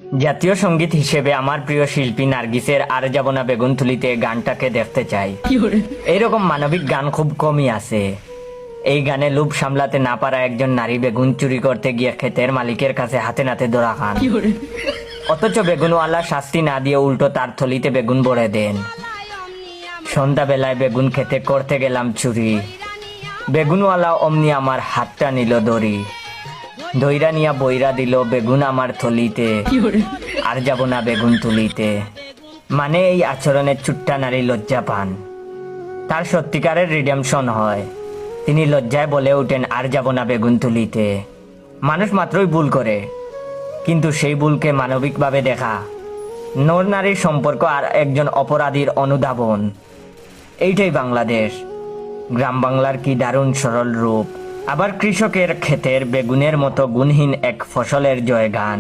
জাতীয় সঙ্গীত হিসেবে আমার প্রিয় শিল্পী নার্গিসের আর যাব না বেগুনতুলিতে গানটাকে দেখতে চাই। এইরকম মানবিক গান খুব কমই আছে। এই গানে লোভ সামলাতে না পারা একজন নারী বেগুন চুরি করতে গিয়ে ক্ষেতের মালিকের কাছে হাতে নাতে ধরা খান, অথচ বেগুনওয়ালা শাস্তি না দিয়ে উল্টো তার থলিতে বেগুন ভরে দেন। সন্ধ্যাবেলায় বেগুন খেতে করতে গেলাম চুরি, বেগুনওয়ালা অমনি আমার হাতটা নিল দড়ি, দইরা নিয়া বইরা দিল বেগুন আমার থলিতে, আর যাব না বেগুন তুলিতে। মানে এই আচরণের চুট্টা নারী লজ্জা পান, তার সত্যিকারের রিডেমশন হয়। তিনি লজ্জায় বলে ওঠেন আর যাব না বেগুন তুলিতে। মানুষ মাত্রই ভুল করে, কিন্তু সেই ভুলকে মানবিকভাবে দেখা, নর নারীর সম্পর্ক আর একজন অপরাধীর অনুধাবন, এইটাই বাংলাদেশ। গ্রাম বাংলার কি দারুণ সরল রূপ। আবার কৃষকের ক্ষেতের বেগুনের মতো গুণহীন এক ফসলের জয়গান।